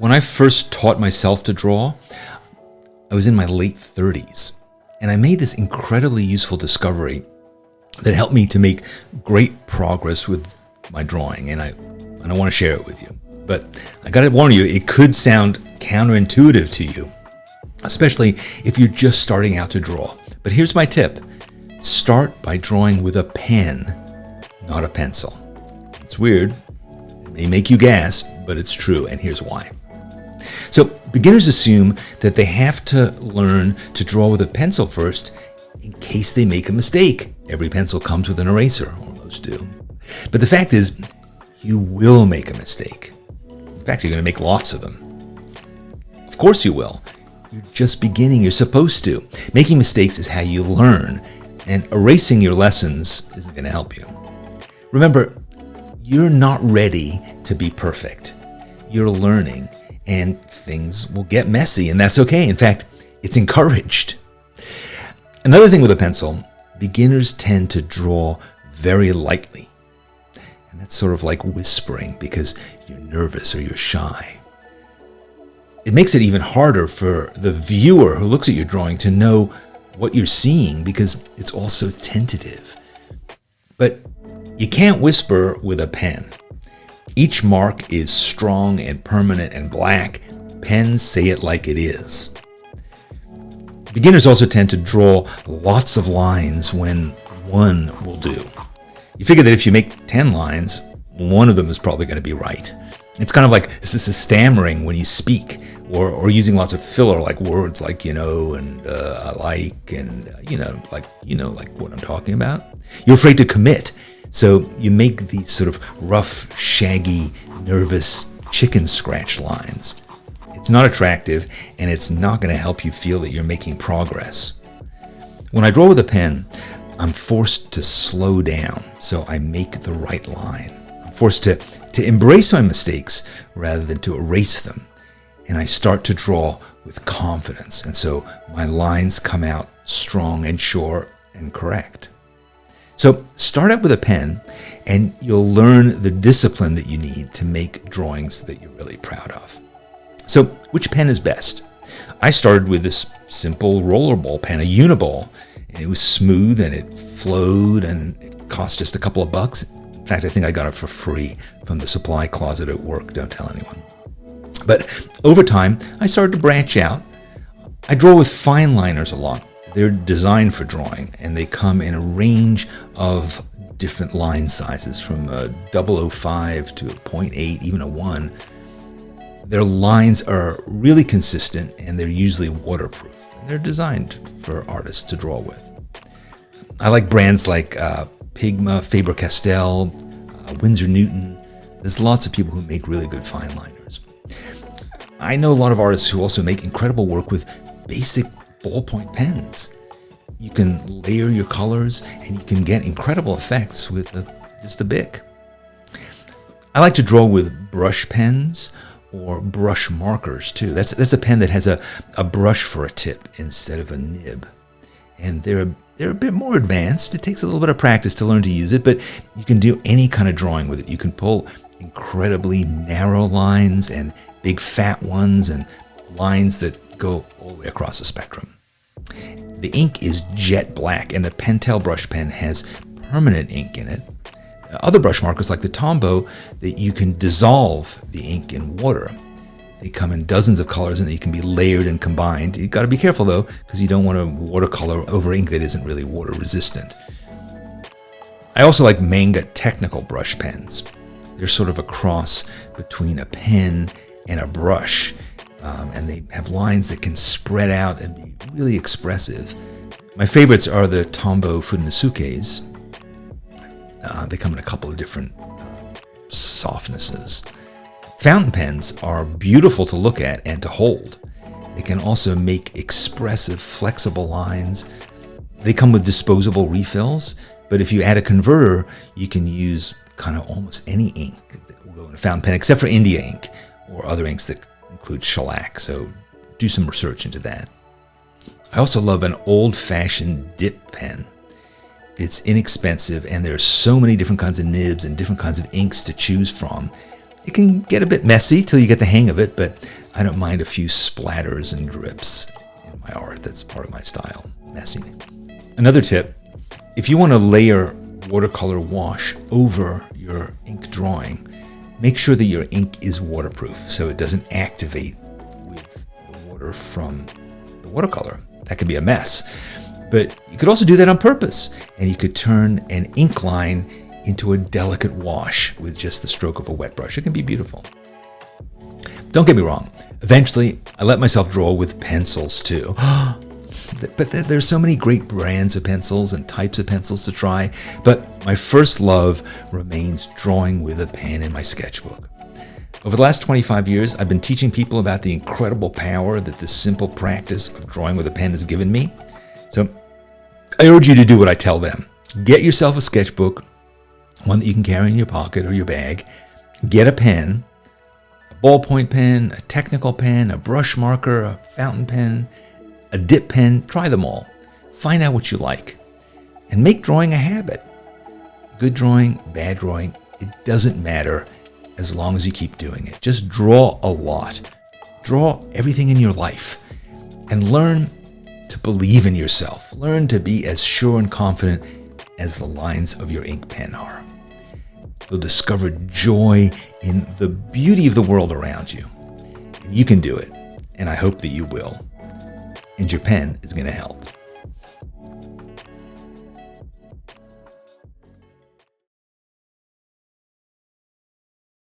When I first taught myself to draw, I was in my late 30s, and I made this incredibly useful discovery that helped me to make great progress with my drawing, and I want to share it with you. But I got to warn you, it could sound counterintuitive to you, especially if you're just starting out to draw. But here's my tip. Start by drawing with a pen, not a pencil. It's weird. It may make you gasp, but it's true, and here's why. So beginners assume that they have to learn to draw with a pencil first in case they make a mistake. Every pencil comes with an eraser, or most do. But the fact is, you will make a mistake. In fact, you're going to make lots of them. Of course you will. You're just beginning. You're supposed to. Making mistakes is how you learn, and erasing your lessons isn't going to help you. Remember, you're not ready to be perfect. You're learning, and things will get messy, and that's okay. In fact, it's encouraged. Another thing with a pencil, beginners tend to draw very lightly. And that's sort of like whispering because you're nervous or you're shy. It makes it even harder for the viewer who looks at your drawing to know what you're seeing because it's all so tentative. But you can't whisper with a pen. Each mark is strong and permanent and black. Pens say it like it is. Beginners also tend to draw lots of lines when one will do. You figure that if you make 10 lines, one of them is probably going to be right. It's kind of like this is stammering when you speak, or using lots of filler like words like and I like and like what I'm talking about. You're afraid to commit, so you make these sort of rough, shaggy, nervous chicken scratch lines. It's not attractive, and it's not going to help you feel that you're making progress. When I draw with a pen, I'm forced to slow down so I make the right line. I'm forced to embrace my mistakes rather than to erase them. And I start to draw with confidence, and so my lines come out strong and sure and correct. So start out with a pen, and you'll learn the discipline that you need to make drawings that you're really proud of. So which pen is best? I started with this simple rollerball pen, a Uniball, and it was smooth and it flowed and it cost just a couple of bucks. In fact, I think I got it for free from the supply closet at work. Don't tell anyone. But over time, I started to branch out. I draw with Fineliners a lot. They're designed for drawing, and they come in a range of different line sizes, from a 005 to a 0.8, even a 1. Their lines are really consistent, and they're usually waterproof. And they're designed for artists to draw with. I like brands like Pigma, Faber-Castell, Winsor Newton. There's lots of people who make really good fine liners. I know a lot of artists who also make incredible work with basic ballpoint pens. You can layer your colors, and you can get incredible effects with just a Bic. I like to draw with brush pens or brush markers too. That's a pen that has a brush for a tip instead of a nib. And they're a bit more advanced. It takes a little bit of practice to learn to use it, but you can do any kind of drawing with it. You can pull incredibly narrow lines and big fat ones and lines that go all the way across the spectrum. The ink is jet black, and the Pentel brush pen has permanent ink in it. Other brush markers like the Tombow, that you can dissolve the ink in water. They come in dozens of colors, and they can be layered and combined. You've got to be careful though, because you don't want to watercolor over ink that isn't really water resistant. I also like Manga technical brush pens. They're sort of a cross between a pen and a brush, and they have lines that can spread out and be really expressive. My favorites are the Tombow Funanosukes. They come in a couple of different softnesses. Fountain pens are beautiful to look at and to hold. They can also make expressive, flexible lines. They come with disposable refills, but if you add a converter, you can use kind of almost any ink that will go in a fountain pen, except for India ink or other inks that include shellac, so do some research into that. I also love an old-fashioned dip pen. It's inexpensive, and there are so many different kinds of nibs and different kinds of inks to choose from. It can get a bit messy till you get the hang of it, but I don't mind a few splatters and drips in my art. That's part of my style, messy. Another tip, if you want to layer watercolor wash over your ink drawing, make sure that your ink is waterproof so it doesn't activate with the water from the watercolor. That could be a mess. But you could also do that on purpose, and you could turn an ink line into a delicate wash with just the stroke of a wet brush. It can be beautiful. Don't get me wrong. Eventually, I let myself draw with pencils too. But there's so many great brands of pencils and types of pencils to try. But my first love remains drawing with a pen in my sketchbook. Over the last 25 years, I've been teaching people about the incredible power that this simple practice of drawing with a pen has given me. So I urge you to do what I tell them. Get yourself a sketchbook, one that you can carry in your pocket or your bag. Get a pen, a ballpoint pen, a technical pen, a brush marker, a fountain pen, a dip pen. Try them all. Find out what you like. And make drawing a habit. Good drawing, bad drawing, it doesn't matter as long as you keep doing it. Just draw a lot. Draw everything in your life. And learn to believe in yourself. Learn to be as sure and confident as the lines of your ink pen are. You'll discover joy in the beauty of the world around you. And you can do it. And I hope that you will. And your pen is going to help.